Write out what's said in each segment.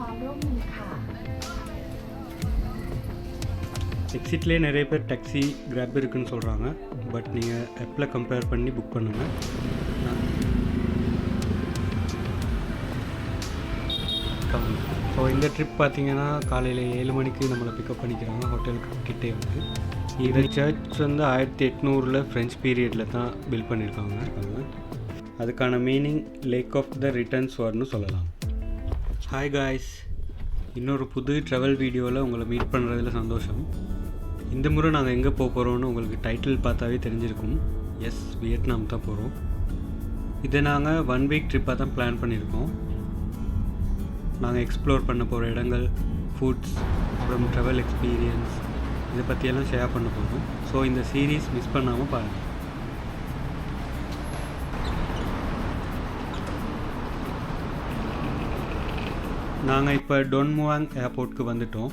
ความร่วมมือค่ะ எக்ஸிட்லேயே நிறைய பேர் taxi graph இருக்குன்னு சொல்கிறாங்க. பட் நீங்கள் ஆப்பில் கம்பேர் பண்ணி புக் பண்ணுங்கள். ஸோ இந்த ட்ரிப் பார்த்தீங்கன்னா காலையில் 7 மணிக்கு நம்மளை பிக்கப் பண்ணிக்கிறாங்க ஹோட்டலுக்கு கிட்டே வந்து. இந்த சர்ச் வந்து 1800 ஃப்ரெஞ்ச் பீரியடில் தான் பில்ட் பண்ணியிருக்காங்க. அதுக்கான meaning lake of the returns வார்னு சொல்லலாம். ஹாய் காய்ஸ், இன்னொரு புது ட்ராவல் வீடியோவில் உங்களை மீட் பண்ணுறதுல சந்தோஷம். இந்த முறை நாங்கள் எங்கே போக போகிறோன்னு உங்களுக்கு டைட்டில் பார்த்தாவே தெரிஞ்சிருக்கும். எஸ், வியட்நாம் தான் போகிறோம். இதை நாங்கள் 1 வீக் ட்ரிப்பாக தான் பிளான் பண்ணியிருக்கோம். நாங்கள் எக்ஸ்ப்ளோர் பண்ண போகிற இடங்கள், ஃபுட்ஸ், அப்புறம் ட்ராவல் எக்ஸ்பீரியன்ஸ் இதை பற்றியெல்லாம் ஷேர் பண்ண போகிறோம். ஸோ இந்த சீரீஸ் மிஸ் பண்ணாமல் பாருங்கள். நாங்கள் இப்போ டொன் முவாங் ஏர்போர்ட்டுக்கு வந்துவிட்டோம்.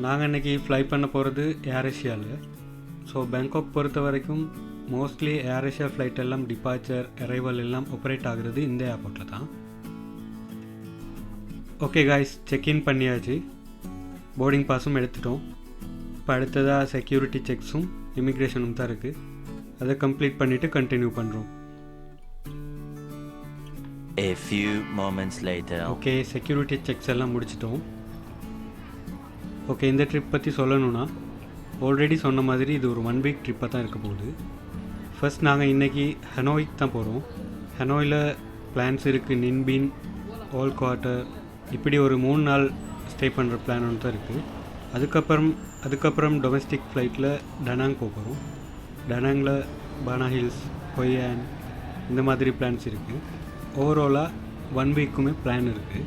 நாங்கள் இன்றைக்கி ஃப்ளை பண்ண போகிறது ஏர் ஏஷியாவில். ஸோ பேங்காக் பொறுத்த வரைக்கும் மோஸ்ட்லி ஏர் ஏஷியா ஃப்ளைட் எல்லாம் டிபார்ச்சர், அரைவல் எல்லாம் ஆப்ரேட் ஆகுறது இந்த ஏர்போர்ட்டில் தான். ஓகே காய்ஸ், செக்இன் பண்ணியாச்சு. போர்டிங் பாஸும் எடுத்துட்டோம். இப்போ அடுத்ததாக செக்யூரிட்டி செக்ஸும் இமிக்ரேஷனும் தான் இருக்குது. அதை கம்ப்ளீட் பண்ணிவிட்டு கண்டினியூ பண்ணுறோம். A few moments later. Okay, security sex எல்லாம் முடிச்சிட்டோம். ஓகே, இந்த ட்ரிப் பற்றி சொல்லணுன்னா ஆல்ரெடி சொன்ன மாதிரி இது ஒரு 1 வீக் ட்ரிப்பாக தான் இருக்க போகுது. ஃபர்ஸ்ட் நாங்கள் இன்றைக்கி ஹனோய்க்கு தான் போகிறோம். ஹனோயில் பிளான்ஸ் இருக்குது. நின் பின், ஓல்ட் குவார்ட்டர், இப்படி ஒரு 3 நாள் ஸ்டே பண்ணுற பிளான் ஒன்று தான் இருக்குது. அதுக்கப்புறம் டொமஸ்டிக் ஃப்ளைட்டில் டனாங் போக போகிறோம். டனாங்கில் பானா ஹில்ஸ், கொய்யான் இந்த மாதிரி பிளான்ஸ் இருக்குது. ஓவராலாக 1 வீக்குமே பிளான் இருக்குது.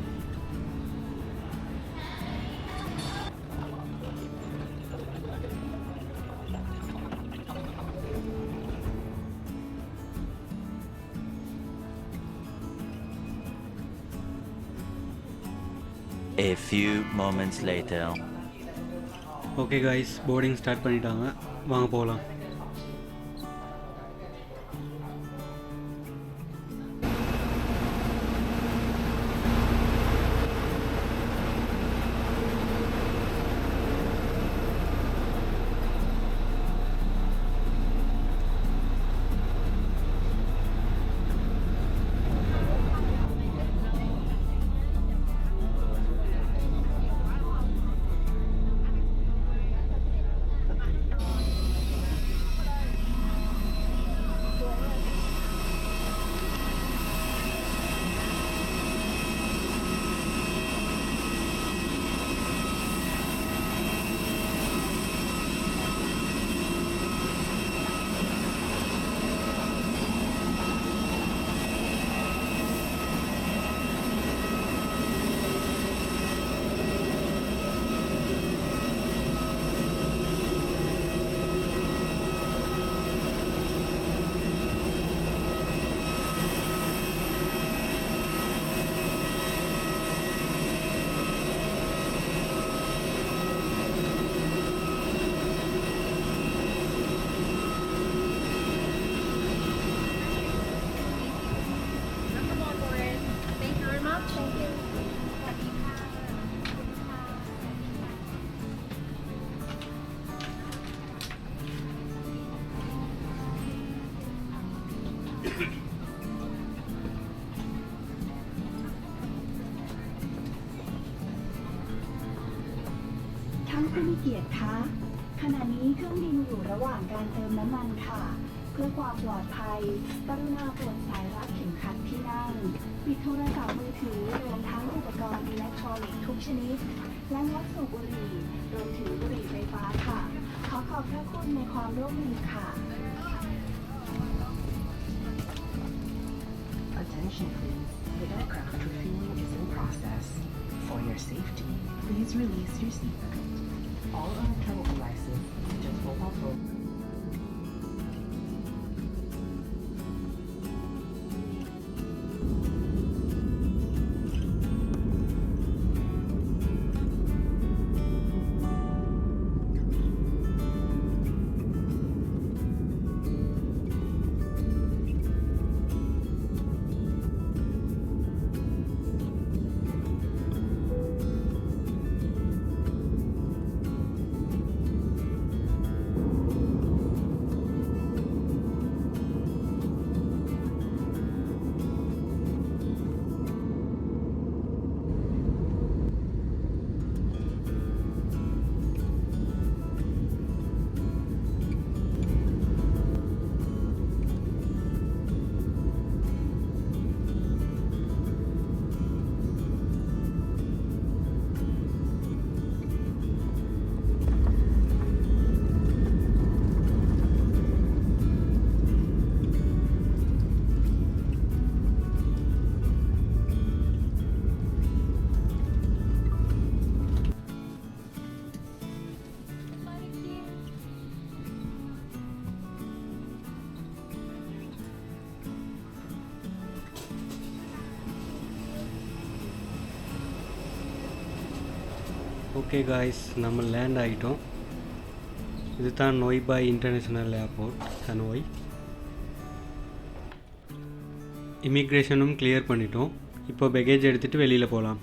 A few moments later. Okay guys, boarding start பண்ணிட்டாங்க. வாங்க போகலாம்.ทั้งผู้มีเกียรติคะขณะนี้เครื่องบินอยู่ระหว่างการเติมน้ำมันค่ะเพื่อความปลอดภัยกรุณาปลดสายรัดเข็มขัดที่นั่งปิดโทรศัพท์มือถือรวมทั้งอุปกรณ์อิเล็กทรอนิกส์ทุกชนิดและงดสูบบุหรี่รวมถึงบุหรี่ไฟฟ้าค่ะขอขอบพระคุณในความร่วมมือค่ะ Attention please, the aircraft refueling is in process. For your safety, please release your seatbelt. All electronic devices, such as mobile phones, okay guys, நம்ம land ஆகிட்டோம். இது தான் நோய் பாய் international airport Hanoi. இமிக்ரேஷனும் clear பண்ணிட்டோம். இப்போ baggage எடுத்துகிட்டு வெளியில் போகலாம்.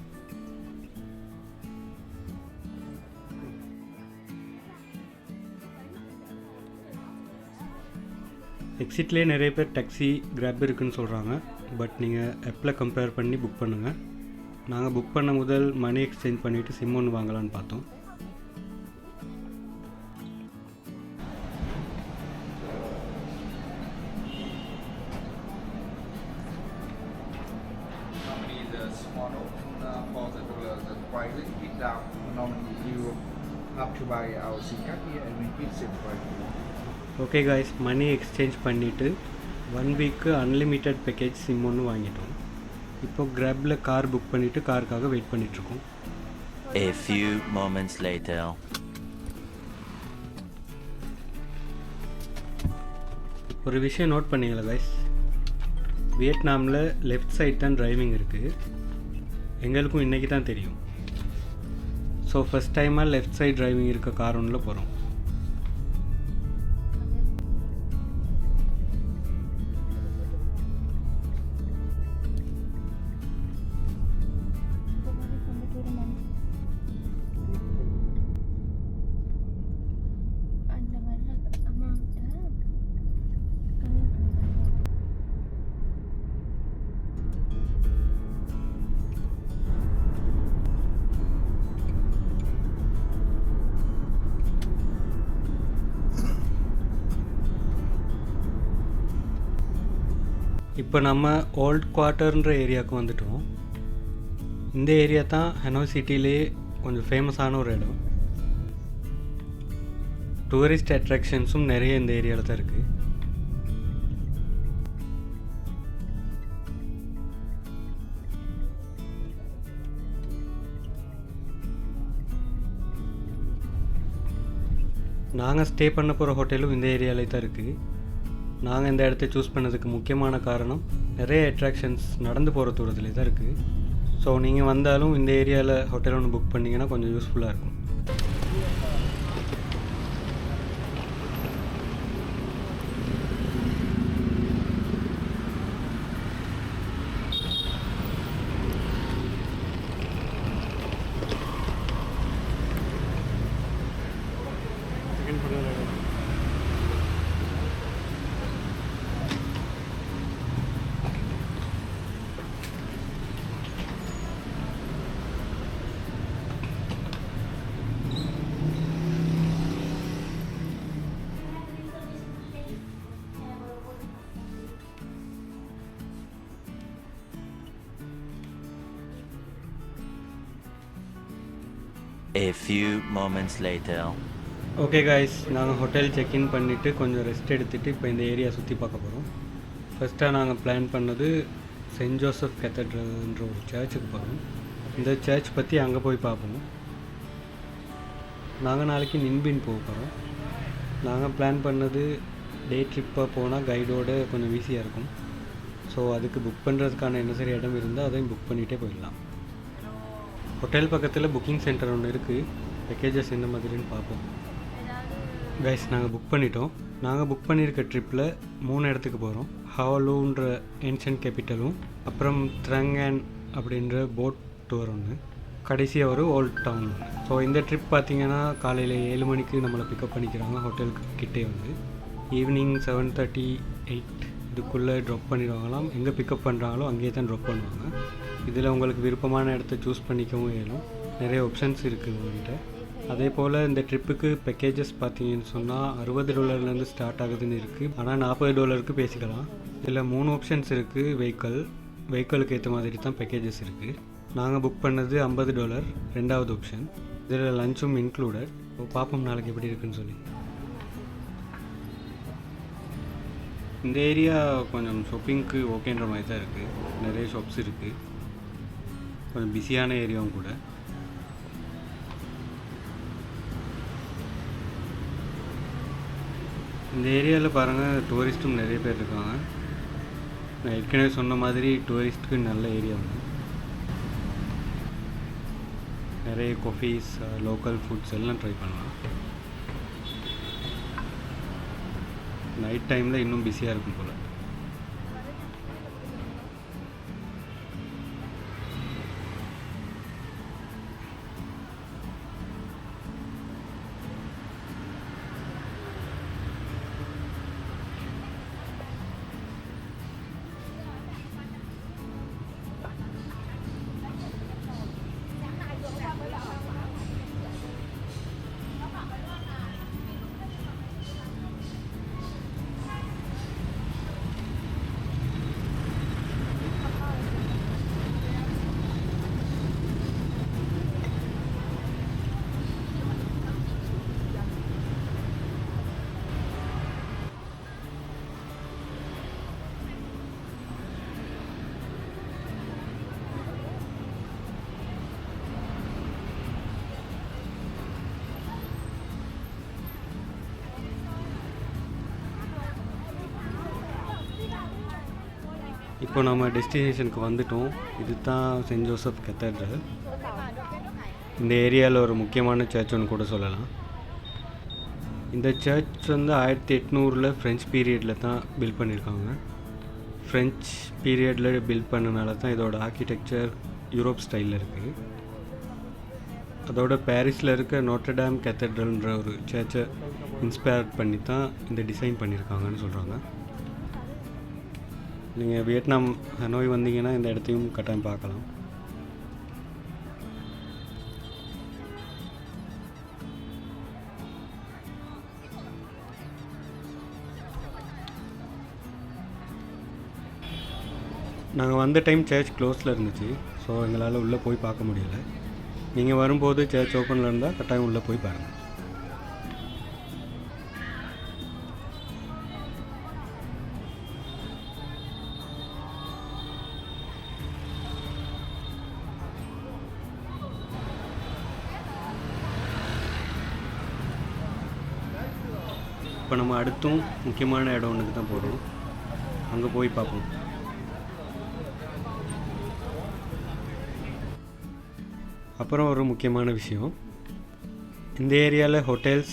எக்ஸிட்லேயே நிறைய பேர் டாக்ஸி கிராப் இருக்குன்னு சொல்கிறாங்க. பட் நீங்கள் ஆப்பில் கம்பேர் பண்ணி புக் பண்ணுங்கள். நாங்கள் புக் பண்ண முதல் மணி எக்ஸ்சேஞ்ச் பண்ணிவிட்டு சிம் ஒன்று வாங்கலான்னு பார்த்தோம். ஓகே காய்ஸ், மணி எக்ஸ்சேஞ்ச் பண்ணிவிட்டு 1 வீக்கு அன்லிமிட்டெட் பேக்கேஜ் சிம் ஒன்று வாங்கிட்டோம். இப்போ கிராப்பில் கார் புக் பண்ணிவிட்டு காருக்காக வெயிட் பண்ணிகிட்ருக்கோம். A few moments later. ஒரு விஷயம் நோட் பண்ணீங்களா காய்ஸ், வியட்நாமில் லெஃப்ட் சைட் தான் டிரைவிங் இருக்குது. எங்களுக்கும் இன்றைக்கி தான் தெரியும். ஸோ ஃபஸ்ட் டைமாக லெஃப்ட் சைட் டிரைவிங் இருக்க கார் ஒன்றில் போகிறோம். இப்போ நம்ம ஓல்ட் குவார்ட்டர்ன்ற ஏரியாவுக்கு வந்துட்டோம். இந்த ஏரியா தான் ஹனோய் சிட்டிலே கொஞ்சம் ஃபேமஸான ஒரு இடம். டூரிஸ்ட் அட்ராக்ஷன்ஸும் நிறைய இந்த ஏரியாவில் தான் இருக்குது. நாங்கள் ஸ்டே பண்ண போகிற ஹோட்டலும் இந்த ஏரியாவிலே தான் இருக்குது. நாங்கள் இந்த இடத்த சூஸ் பண்ணதுக்கு முக்கியமான காரணம் நிறைய அட்ராக்ஷன்ஸ் நடந்து போகிற தூரத்துலேயே தான் இருக்குது. ஸோ நீங்கள் வந்தாலும் இந்த ஏரியாவில் ஹோட்டல் ஒன்று புக் பண்ணிங்கன்னா கொஞ்சம் யூஸ்ஃபுல்லாக இருக்கும். A few moments later. Okay guys, நாங்கள் ஹோட்டல் செக்இன் பண்ணிவிட்டு கொஞ்சம் ரெஸ்ட் எடுத்துகிட்டு இப்போ இந்த ஏரியா சுற்றி பார்க்க போகிறோம். ஃபஸ்ட்டாக நாங்கள் பிளான் பண்ணது சென்ட் ஜோசப் கேத்தட்ரல்ன்ற ஒரு சர்ச்சுக்கு போகிறோம். இந்த சர்ச் பற்றி அங்கே போய் பார்ப்போம். நாங்கள் நாளைக்கு நிங் பின் போக போகிறோம். நாங்கள் பிளான் பண்ணது டே ட்ரிப்பாக போனால் கைடோடு கொஞ்சம் ஈஸியாக இருக்கும். ஸோ அதுக்கு புக் பண்ணுறதுக்கான என்ன சரி இடம் இருந்தால் அதையும் புக் பண்ணிகிட்டே போயிடலாம். ஹோட்டல் பக்கத்தில் புக்கிங் சென்டர் ஒன்று இருக்குது. பேக்கேஜஸ் எந்த மாதிரின்னு பார்ப்போம். கைஸ், நாங்கள் புக் பண்ணிட்டோம். நாங்கள் புக் பண்ணியிருக்க ட்ரிப்பில் 3 இடத்துக்கு போகிறோம். ஹாலூன்ற ஏன்ஷியன்ட் கேபிட்டலும், அப்புறம் த்ரங்கன் அப்படின்ற போட் டூர் ஒன்று, கடைசியாக ஒரு ஓல்ட் டவுன். ஸோ இந்த ட்ரிப் பார்த்திங்கன்னா காலையில் 7 மணிக்கு நம்மளை பிக்கப் பண்ணிக்கிறாங்க ஹோட்டலுக்கு கிட்டே வந்து. ஈவினிங் 7:30-8 இதுக்குள்ளே ட்ராப் பண்ணிடுவாங்களாம். எங்கே பிக்கப் பண்ணுறாங்களோ அங்கேயே தான் ட்ராப் பண்ணுவாங்க. இதில் உங்களுக்கு விருப்பமான இடத்த சூஸ் பண்ணிக்கவும் இயலும். நிறைய ஆப்ஷன்ஸ் இருக்குது உங்கள்கிட்ட. அதே போல் இந்த ட்ரிப்புக்கு பேக்கேஜஸ் பார்த்தீங்கன்னு சொன்னால் $60 ஸ்டார்ட் ஆகுதுன்னு இருக்குது. ஆனால் $40 பேசிக்கலாம். இதில் 3 ஆப்ஷன்ஸ் இருக்குது. வெஹிக்கிளுக்கு ஏற்ற மாதிரி தான் பேக்கேஜஸ் இருக்குது. நாங்கள் புக் பண்ணது $50, 2வது ஆப்ஷன். இதில் லஞ்சும் இன்க்ளூடட். பார்ப்போம் நாளைக்கு எப்படி இருக்குன்னு சொல்லி. இந்த ஏரியா கொஞ்சம் ஷாப்பிங்க்கு ஓகேன்ற மாதிரி தான் இருக்குது. நிறைய ஷாப்ஸ் இருக்குது. கொஞ்சம் பிஸியான ஏரியாவும் கூட. இந்த ஏரியாவில் பாருங்கள், டூரிஸ்ட்டும் நிறைய பேர் இருக்காங்க. நான் ஏற்கனவே சொன்ன மாதிரி டூரிஸ்ட்டுக்கு நல்ல ஏரியா ஒன்று. நிறைய காஃபீஸ், லோக்கல் ஃபுட்ஸ் எல்லாம் ட்ரை பண்ணலாம். நைட் டைமில் இன்னும் பிஸியாக இருக்கும் போல். இப்போ நம்ம டெஸ்டினேஷனுக்கு வந்துட்டோம். இது தான் சென்ட் ஜோசப் கத்தீட்ரல். இந்த ஏரியாவில் ஒரு முக்கியமான சர்ச் ஒன்று கூட சொல்லலாம். இந்த சர்ச் வந்து 1800 ஃப்ரெஞ்ச் பீரியடில் தான் பில்ட் பண்ணியிருக்காங்க. ஃப்ரெஞ்ச் பீரியடில் பில்ட் பண்ணனால தான் இதோட ஆர்கிடெக்சர் யூரோப் ஸ்டைலில் இருக்குது. அதோட பாரிஸில் இருக்க நோட்டர்டாம் கேத்தட்ரல்ன்ற ஒரு சர்ச்சை இன்ஸ்பயர் பண்ணி தான் இந்த டிசைன் பண்ணியிருக்காங்கன்னு சொல்கிறாங்க. நீங்கள் வியட்நாம் ஹனோய் வந்தீங்கன்னா இந்த இடத்தையும் கட்டாயம் பார்க்கலாம். நாங்கள் வந்த டைம் சர்ச் க்ளோஸில் இருந்துச்சு, ஸோ எங்களால் உள்ளே போய் பார்க்க முடியலை. நீங்கள் வரும்போது சர்ச் ஓப்பனில் இருந்தால் கட்டாயம் உள்ளே போய் பாருங்கள். இப்போ நம்ம அடுத்தும் முக்கியமான இடம் ஒன்றுக்கு தான் போகிறோம். அங்கே போய் பார்ப்போம். அப்புறம் ஒரு முக்கியமான விஷயம், இந்த ஏரியாவில் ஹோட்டல்ஸ்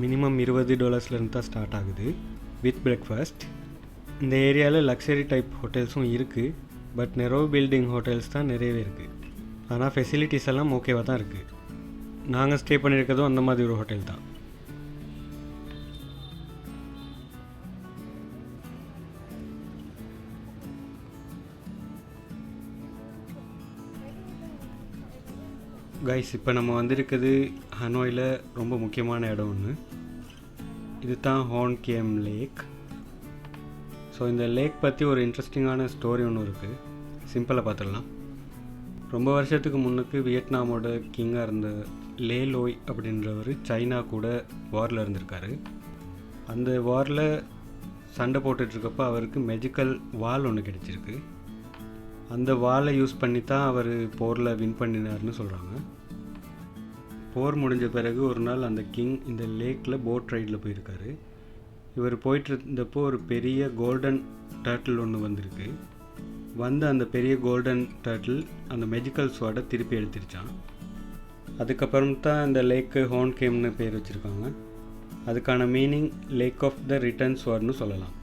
மினிமம் $20 தான் ஸ்டார்ட் ஆகுது வித் பிரேக்ஃபாஸ்ட். இந்த ஏரியாவில் லக்ஸரி டைப் ஹோட்டல்ஸும் இருக்குது, பட் நெரோ பில்டிங் ஹோட்டல்ஸ் தான் நிறையவே இருக்குது. ஆனால் ஃபெசிலிட்டிஸ் எல்லாம் ஓகேவாக தான் இருக்குது. நாங்கள் ஸ்டே பண்ணியிருக்கிறதும் அந்த மாதிரி ஒரு ஹோட்டல் தான். கைஸ், இப்போ நம்ம வந்திருக்குது ஹனோயில் ரொம்ப முக்கியமான இடம் ஒன்று. இது தான் ஹோன் கேம் லேக். ஸோ இந்த லேக் பற்றி ஒரு இன்ட்ரெஸ்டிங்கான ஸ்டோரி ஒன்று இருக்குது. சிம்பிளாக பார்த்துடலாம். ரொம்ப வருஷத்துக்கு முன்னுக்கு வியட்நாமோட கிங்காக இருந்த லே லோய் அப்படின்றவர் சைனா கூட வாரில் இருந்திருக்காரு. அந்த வாரில் சண்டை போட்டுட்ருக்கப்போ அவருக்கு மெஜிக்கல் வால் ஒன்று கிடச்சிருக்கு. அந்த வாலை யூஸ் பண்ணி தான் அவர் போரில் வின் பண்ணினார்னு சொல்கிறாங்க. போர் முடிஞ்ச பிறகு ஒரு நாள் அந்த கிங் இந்த லேக்கில் போட் ரைடில் போயிருக்காரு. இவர் போயிட்டு இருந்தப்போ ஒரு பெரிய கோல்டன் டர்ட்டில் ஒன்று வந்திருக்கு. அந்த பெரிய கோல்டன் டர்ட்டில் அந்த மெஜிக்கல் ஸ்வார்டை திருப்பி எடுத்துருச்சான். அதுக்கப்புறம் தான் இந்த லேக்கு ஹோன் கேம்னு பேர் வச்சுருக்காங்க. அதுக்கான meaning lake of the return ஸ்வார்ட்னு சொல்லலாம்.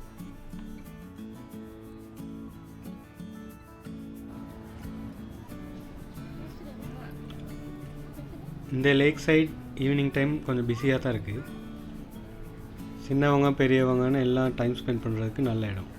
இந்த லேக் சைட் ஈவினிங் டைம் கொஞ்சம் பிஸியாக தான் இருக்குது. சின்னவங்க பெரியவங்கன்னு எல்லாம் டைம் ஸ்பெண்ட் பண்ணுறதுக்கு நல்ல இடம்.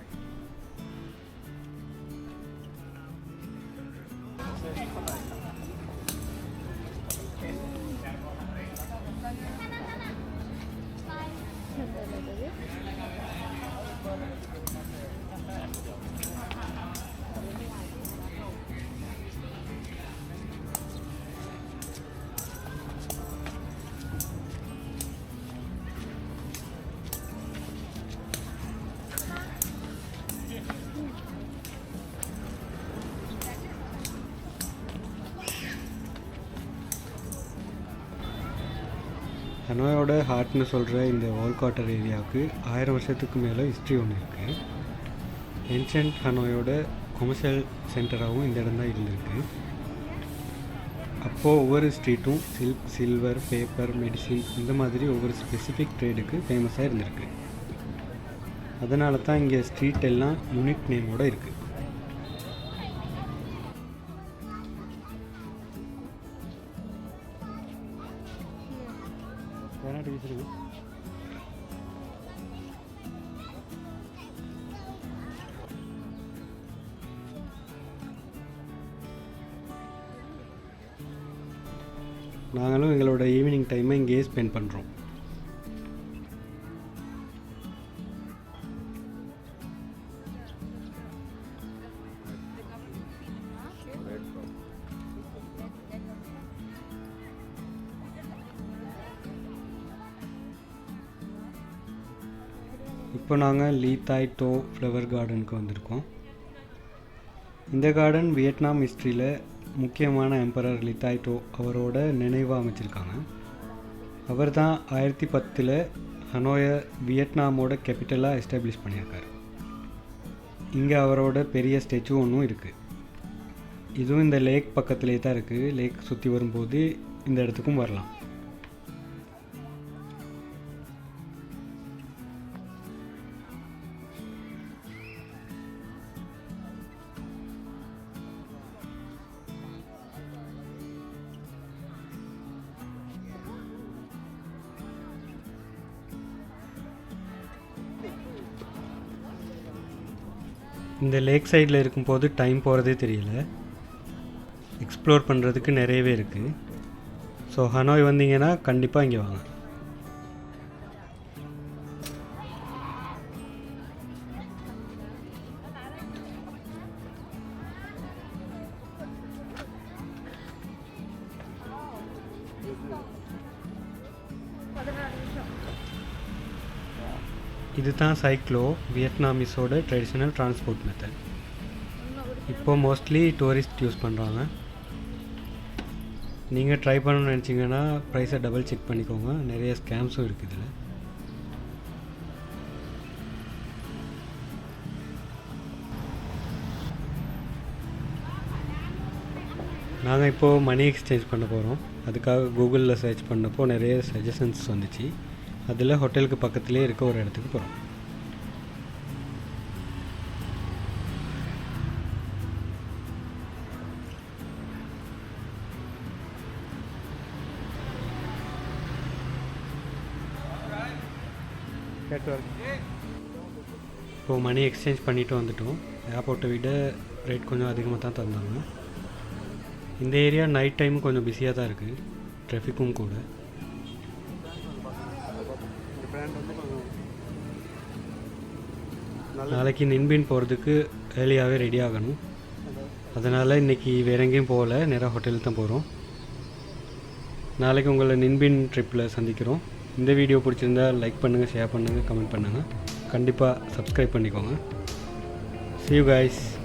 ஹனோயோட ஹார்ட்னு சொல்கிற இந்த ஓல்ட் குவார்ட்டர் ஏரியாவுக்கு 1000 வருஷத்துக்கு மேலே ஹிஸ்ட்ரி ஒன்று இருக்குது. ஏன்ஷியன்ட் ஹனோயோட கொமர்ஷியல் சென்டராகவும் இந்த இடம் தான் இருந்திருக்கு. அப்போது ஒவ்வொரு ஸ்ட்ரீட்டும் சில்க், சில்வர், பேப்பர், மெடிசின் இந்த மாதிரி ஒவ்வொரு ஸ்பெசிஃபிக் ட்ரேடுக்கு ஃபேமஸாக இருந்திருக்கு. அதனால தான் இங்கே ஸ்ட்ரீட் எல்லாம் யூனிக் நேமோடு இருக்குது. நாங்களும் எங்களோட ஈவினிங் டைமை இங்கேயே ஸ்பெண்ட் பண்ணுறோம். இப்போ நாங்கள் லீ தாய் டோ ஃப்ளவர் கார்டனுக்கு வந்திருக்கோம். இந்த கார்டன் வியட்நாம் ஹிஸ்ட்ரியில் முக்கியமான எம்பரர் லீ தாய் டோ அவரோட நினைவாக அமைச்சிருக்காங்க. அவர் தான் 1010 ஹனோயை வியட்நாமோட கேபிட்டலாக எஸ்டாப்ளிஷ் பண்ணியிருக்காரு. இங்கே அவரோட பெரிய ஸ்டேச்சு ஒன்றும் இருக்குது. இதுவும் இந்த லேக் பக்கத்துலேயே தான் இருக்குது. லேக் சுற்றி வரும்போது இந்த இடத்துக்கும் வரலாம். இந்த லேக் சைடில் இருக்கும்போது டைம் போகிறதே தெரியல. எக்ஸ்ப்ளோர் பண்ணுறதுக்கு நிறையவே இருக்குது. ஸோ ஹனோய் வந்தீங்கன்னா கண்டிப்பாக இங்கே வாங்க. இது தான் சைக்ளோ, வியட்நாமீஸோட ட்ரெடிஷ்னல் டிரான்ஸ்போர்ட் மெத்தட். இப்போது மோஸ்ட்லி டூரிஸ்ட் யூஸ் பண்ணுறாங்க. நீங்கள் ட்ரை பண்ணணும்னு நினச்சிங்கன்னா ப்ரைஸை டபுள் செக் பண்ணிக்கோங்க. நிறைய ஸ்கேம்ஸும் இருக்குது இதில். நாங்கள் இப்போது மணி எக்ஸ்சேஞ்ச் பண்ண போகிறோம். அதுக்காக கூகுளில் சர்ச் பண்ணப்போ நிறைய சஜஷன்ஸ் வந்துச்சு. அதில் ஹோட்டலுக்கு பக்கத்துலேயே இருக்க ஒரு இடத்துக்கு போகிறோம். இப்போது மணி எக்ஸ்சேஞ்ச் பண்ணிவிட்டு வந்துட்டோம். ஏர்போர்ட்டை விட ரேட் கொஞ்சம் அதிகமாக தான் தந்தாங்க. இந்த ஏரியா நைட் டைம் கொஞ்சம் பிஸியாக தான் இருக்குது. ட்ராஃபிக்கும் கூட. நாளைக்கு நின்பின் போகிறதுக்கு ஏர்லியாகவே ரெடி ஆகணும். அதனால் இன்றைக்கி வேறு எங்கேயும் போகல, நேராக ஹோட்டலுக்கு தான் போகிறோம். நாளைக்கு உங்களை நின்பின் ட்ரிப்பில் சந்திக்கிறோம். இந்த வீடியோ பிடிச்சிருந்தா லைக் பண்ணுங்கள், ஷேர் பண்ணுங்கள், கமெண்ட் பண்ணுங்கள். கண்டிப்பாக சப்ஸ்கிரைப் பண்ணிக்கோங்க. See you guys.